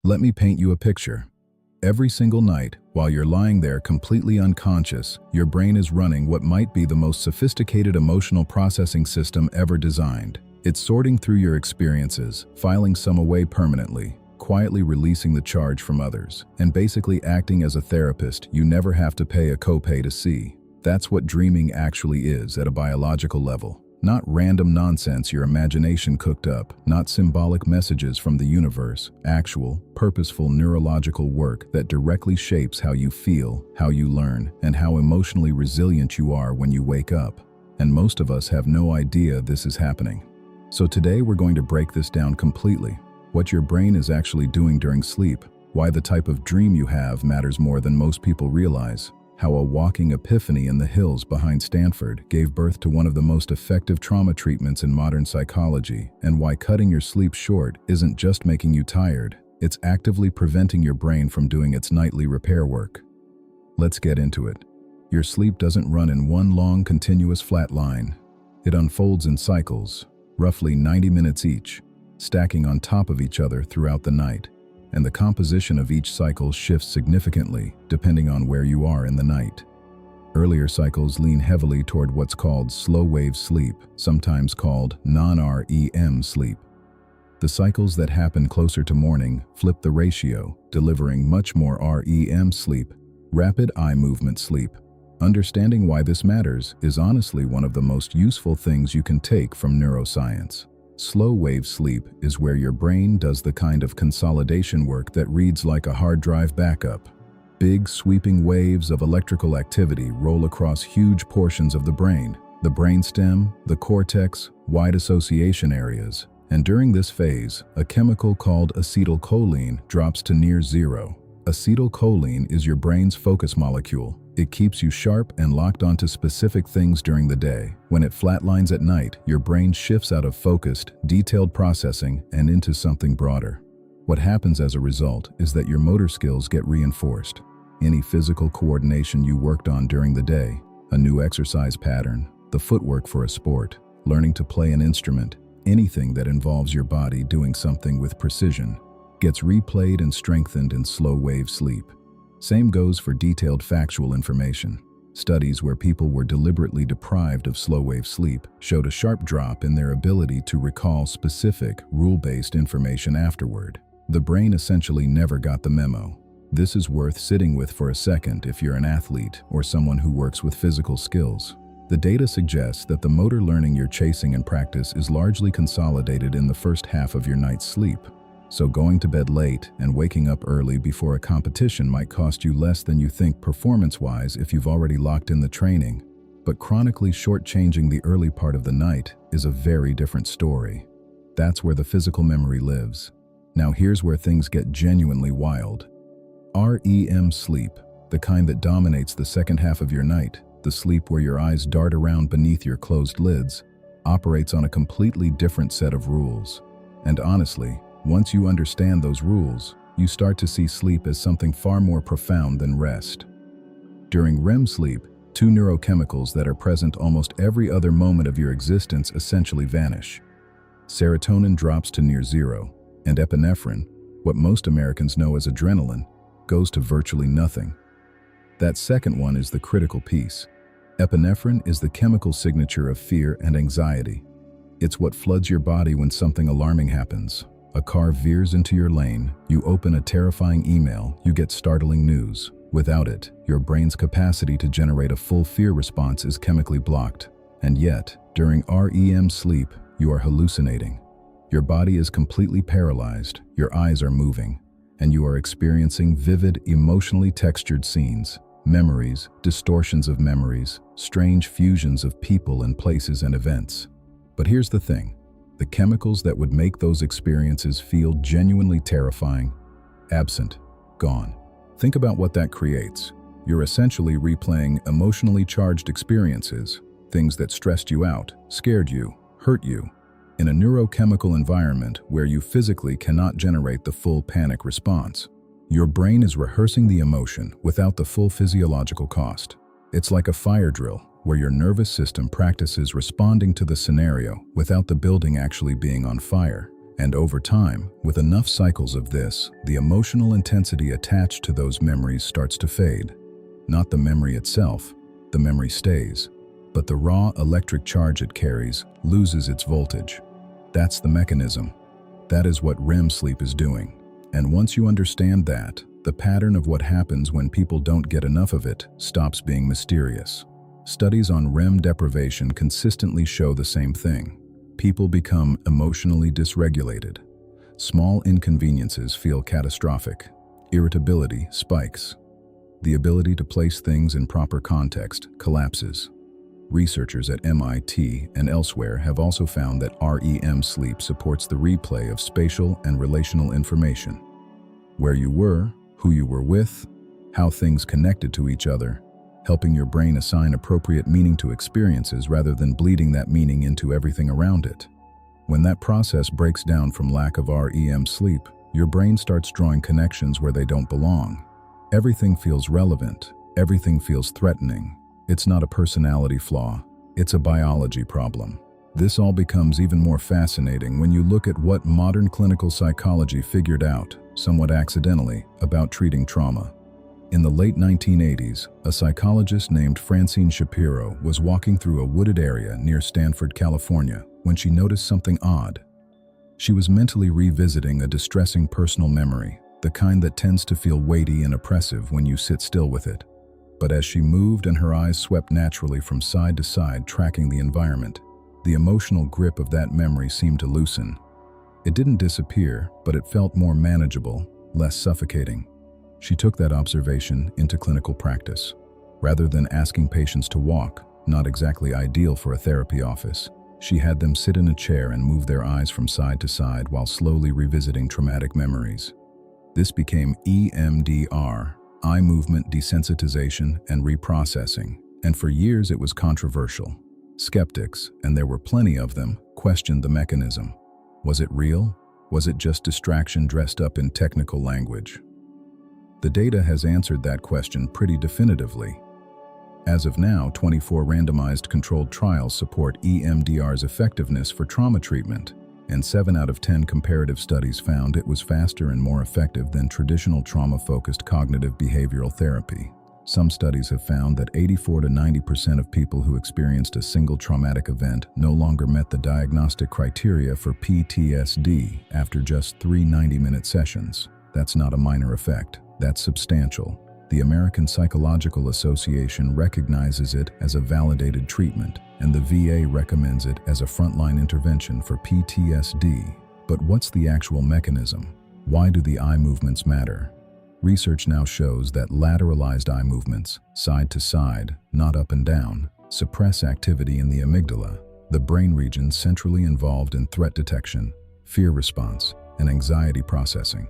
Let me paint you a picture. Every single night, while you're lying there completely unconscious, your brain is running what might be the most sophisticated emotional processing system ever designed. It's sorting through your experiences, filing some away permanently, quietly releasing the charge from others, and basically acting as a therapist you never have to pay a copay to see. That's what dreaming actually is at a biological level. Not random nonsense your imagination cooked up, not symbolic messages from the universe, actual, purposeful neurological work that directly shapes how you feel, how you learn, and how emotionally resilient you are when you wake up. And most of us have no idea this is happening. So today we're going to break this down completely. What your brain is actually doing during sleep, why the type of dream you have matters more than most people realize, how a walking epiphany in the hills behind Stanford gave birth to one of the most effective trauma treatments in modern psychology, and why cutting your sleep short isn't just making you tired, it's actively preventing your brain from doing its nightly repair work. Let's get into it. Your sleep doesn't run in one long, continuous flat line. It unfolds in cycles, roughly 90 minutes each, stacking on top of each other throughout the night. And the composition of each cycle shifts significantly depending on where you are in the night. Earlier cycles lean heavily toward what's called slow-wave sleep, sometimes called non-REM sleep. The cycles that happen closer to morning flip the ratio, delivering much more REM sleep, rapid eye movement sleep. Understanding why this matters is honestly one of the most useful things you can take from neuroscience. Slow-wave sleep is where your brain does the kind of consolidation work that reads like a hard drive backup. Big, sweeping waves of electrical activity roll across huge portions of the brainstem, the cortex, wide association areas. And during this phase, a chemical called acetylcholine drops to near zero. Acetylcholine is your brain's focus molecule. It keeps you sharp and locked onto specific things during the day. When it flatlines at night, your brain shifts out of focused, detailed processing and into something broader. What happens as a result is that your motor skills get reinforced. Any physical coordination you worked on during the day, a new exercise pattern, the footwork for a sport, learning to play an instrument, anything that involves your body doing something with precision, gets replayed and strengthened in slow-wave sleep. Same goes for detailed factual information. Studies where people were deliberately deprived of slow-wave sleep showed a sharp drop in their ability to recall specific, rule-based information afterward. The brain essentially never got the memo. This is worth sitting with for a second if you're an athlete or someone who works with physical skills. The data suggests that the motor learning you're chasing in practice is largely consolidated in the first half of your night's sleep. So going to bed late and waking up early before a competition might cost you less than you think performance-wise if you've already locked in the training. But chronically shortchanging the early part of the night is a very different story. That's where the physical memory lives. Now here's where things get genuinely wild. REM sleep, the kind that dominates the second half of your night, the sleep where your eyes dart around beneath your closed lids, operates on a completely different set of rules. And honestly, once you understand those rules, you start to see sleep as something far more profound than rest. During REM sleep, two neurochemicals that are present almost every other moment of your existence essentially vanish. Serotonin drops to near zero, and epinephrine, what most Americans know as adrenaline, goes to virtually nothing. That second one is the critical piece. Epinephrine is the chemical signature of fear and anxiety. It's what floods your body when something alarming happens. A car veers into your lane, you open a terrifying email, you get startling news. Without it, your brain's capacity to generate a full fear response is chemically blocked. And yet, during REM sleep, you are hallucinating. Your body is completely paralyzed, your eyes are moving, and you are experiencing vivid, emotionally textured scenes, memories, distortions of memories, strange fusions of people and places and events. But here's the thing. The chemicals that would make those experiences feel genuinely terrifying, absent, gone. Think about what that creates. You're essentially replaying emotionally charged experiences, things that stressed you out, scared you, hurt you, in a neurochemical environment where you physically cannot generate the full panic response. Your brain is rehearsing the emotion without the full physiological cost. It's like a fire drill, where your nervous system practices responding to the scenario without the building actually being on fire. And over time, with enough cycles of this, the emotional intensity attached to those memories starts to fade. Not the memory itself, the memory stays, but the raw electric charge it carries loses its voltage. That's the mechanism. That is what REM sleep is doing. And once you understand that, the pattern of what happens when people don't get enough of it stops being mysterious. Studies on REM deprivation consistently show the same thing. People become emotionally dysregulated. Small inconveniences feel catastrophic. Irritability spikes. The ability to place things in proper context collapses. Researchers at MIT and elsewhere have also found that REM sleep supports the replay of spatial and relational information. Where you were, who you were with, how things connected to each other, helping your brain assign appropriate meaning to experiences rather than bleeding that meaning into everything around it. When that process breaks down from lack of REM sleep, your brain starts drawing connections where they don't belong. Everything feels relevant. Everything feels threatening. It's not a personality flaw. It's a biology problem. This all becomes even more fascinating when you look at what modern clinical psychology figured out, somewhat accidentally, about treating trauma. In the late 1980s, a psychologist named Francine Shapiro was walking through a wooded area near Stanford, California, when she noticed something odd. She was mentally revisiting a distressing personal memory, the kind that tends to feel weighty and oppressive when you sit still with it. But as she moved and her eyes swept naturally from side to side, tracking the environment, the emotional grip of that memory seemed to loosen. It didn't disappear, but it felt more manageable, less suffocating. She took that observation into clinical practice. Rather than asking patients to walk, not exactly ideal for a therapy office, she had them sit in a chair and move their eyes from side to side while slowly revisiting traumatic memories. This became EMDR, eye movement desensitization and reprocessing, and for years it was controversial. Skeptics, and there were plenty of them, questioned the mechanism. Was it real? Was it just distraction dressed up in technical language? The data has answered that question pretty definitively. As of now, 24 randomized controlled trials support EMDR's effectiveness for trauma treatment, and 7 out of 10 comparative studies found it was faster and more effective than traditional trauma-focused cognitive behavioral therapy. Some studies have found that 84 to 90% of people who experienced a single traumatic event no longer met the diagnostic criteria for PTSD after just 3 90-minute sessions. That's not a minor effect. That's substantial. The American Psychological Association recognizes it as a validated treatment, and the VA recommends it as a frontline intervention for PTSD. But what's the actual mechanism? Why do the eye movements matter? Research now shows that lateralized eye movements, side to side, not up and down, suppress activity in the amygdala, the brain region centrally involved in threat detection, fear response, and anxiety processing.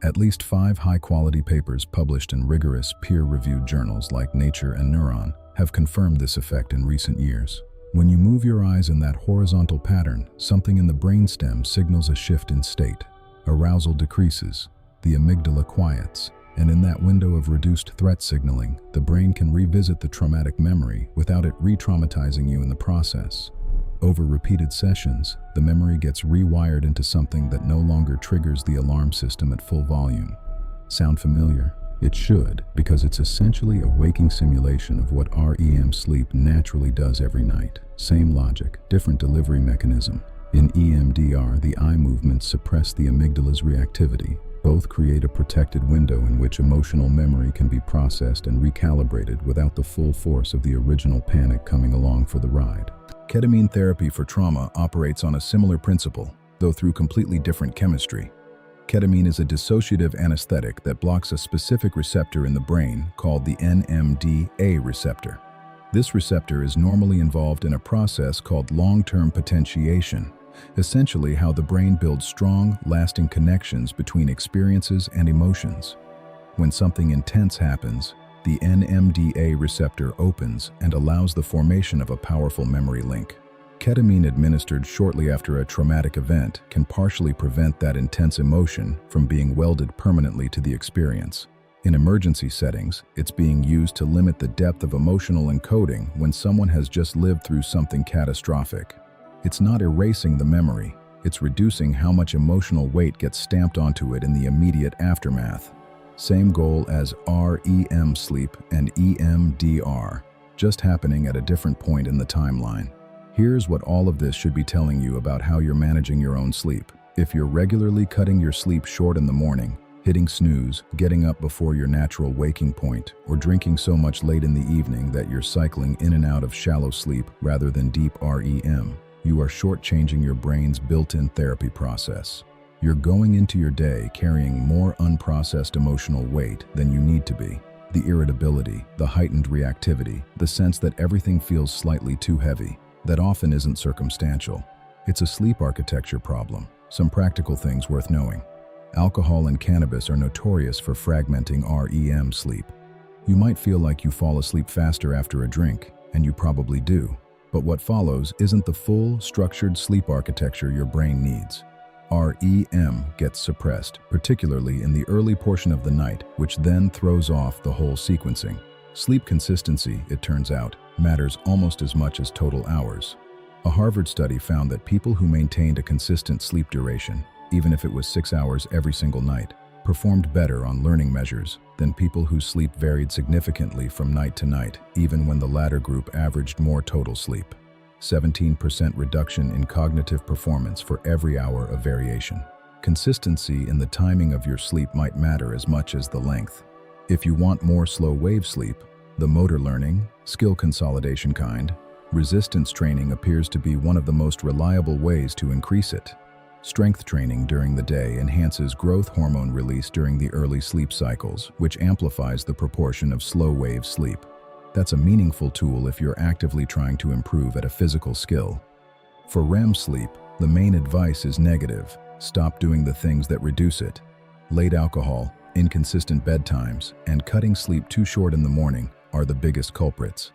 At least 5 high-quality papers published in rigorous, peer-reviewed journals like Nature and Neuron have confirmed this effect in recent years. When you move your eyes in that horizontal pattern, something in the brainstem signals a shift in state. Arousal decreases, the amygdala quiets, and in that window of reduced threat signaling, the brain can revisit the traumatic memory without it re-traumatizing you in the process. Over repeated sessions, the memory gets rewired into something that no longer triggers the alarm system at full volume. Sound familiar? It should, because it's essentially a waking simulation of what REM sleep naturally does every night. Same logic, different delivery mechanism. In EMDR, the eye movements suppress the amygdala's reactivity. Both create a protected window in which emotional memory can be processed and recalibrated without the full force of the original panic coming along for the ride. Ketamine therapy for trauma operates on a similar principle, though through completely different chemistry. Ketamine is a dissociative anesthetic that blocks a specific receptor in the brain called the NMDA receptor. This receptor is normally involved in a process called long-term potentiation, essentially how the brain builds strong, lasting connections between experiences and emotions. When something intense happens, the NMDA receptor opens and allows the formation of a powerful memory link. Ketamine administered shortly after a traumatic event can partially prevent that intense emotion from being welded permanently to the experience. In emergency settings, it's being used to limit the depth of emotional encoding when someone has just lived through something catastrophic. It's not erasing the memory, It's reducing how much emotional weight gets stamped onto it in the immediate aftermath. Same goal as REM sleep and EMDR, just happening at a different point in the timeline. Here's what all of this should be telling you about how you're managing your own sleep. If you're regularly cutting your sleep short in the morning, hitting snooze, getting up before your natural waking point, or drinking so much late in the evening that you're cycling in and out of shallow sleep rather than deep REM, you are shortchanging your brain's built-in therapy process. You're going into your day carrying more unprocessed emotional weight than you need to be. The irritability, the heightened reactivity, the sense that everything feels slightly too heavy, that often isn't circumstantial. It's a sleep architecture problem. Some practical things worth knowing. Alcohol and cannabis are notorious for fragmenting REM sleep. You might feel like you fall asleep faster after a drink, and you probably do. But what follows isn't the full, structured sleep architecture your brain needs. REM gets suppressed, particularly in the early portion of the night, which then throws off the whole sequencing. Sleep consistency, it turns out, matters almost as much as total hours. A Harvard study found that people who maintained a consistent sleep duration, even if it was 6 hours every single night, performed better on learning measures than people whose sleep varied significantly from night to night, even when the latter group averaged more total sleep. 17% reduction in cognitive performance for every hour of variation. Consistency in the timing of your sleep might matter as much as the length. If you want more slow-wave sleep, the motor learning, skill consolidation kind, resistance training appears to be one of the most reliable ways to increase it. Strength training during the day enhances growth hormone release during the early sleep cycles, which amplifies the proportion of slow-wave sleep. That's a meaningful tool if you're actively trying to improve at a physical skill. For REM sleep, the main advice is negative. Stop doing the things that reduce it. Late alcohol, inconsistent bedtimes, and cutting sleep too short in the morning are the biggest culprits.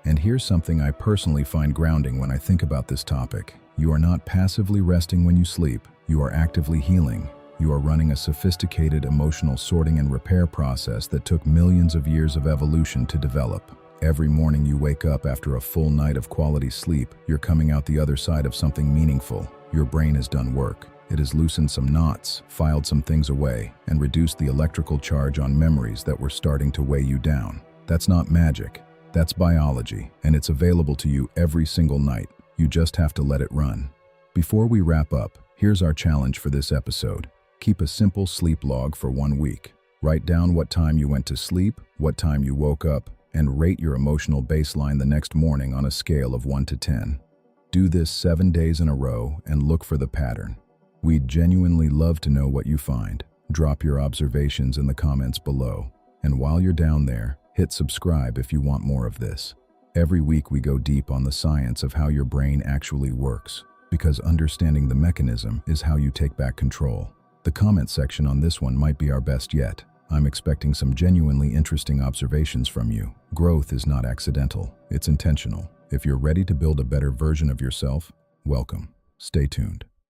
And here's something I personally find grounding when I think about this topic. You are not passively resting when you sleep. You are actively healing. You are running a sophisticated emotional sorting and repair process that took millions of years of evolution to develop. Every morning you wake up after a full night of quality sleep, you're coming out the other side of something meaningful. Your brain has done work. It has loosened some knots, filed some things away, and reduced the electrical charge on memories that were starting to weigh you down. That's not magic. That's biology, and it's available to you every single night. You just have to let it run. Before we wrap up, here's our challenge for this episode. Keep a simple sleep log for 1 week. Write down what time you went to sleep, what time you woke up, and rate your emotional baseline the next morning on a scale of 1 to 10. Do this 7 days in a row and look for the pattern. We'd genuinely love to know what you find. Drop your observations in the comments below. And while you're down there, hit subscribe if you want more of this. Every week we go deep on the science of how your brain actually works, because understanding the mechanism is how you take back control. The comment section on this one might be our best yet. I'm expecting some genuinely interesting observations from you. Growth is not accidental, it's intentional. If you're ready to build a better version of yourself, welcome. Stay tuned.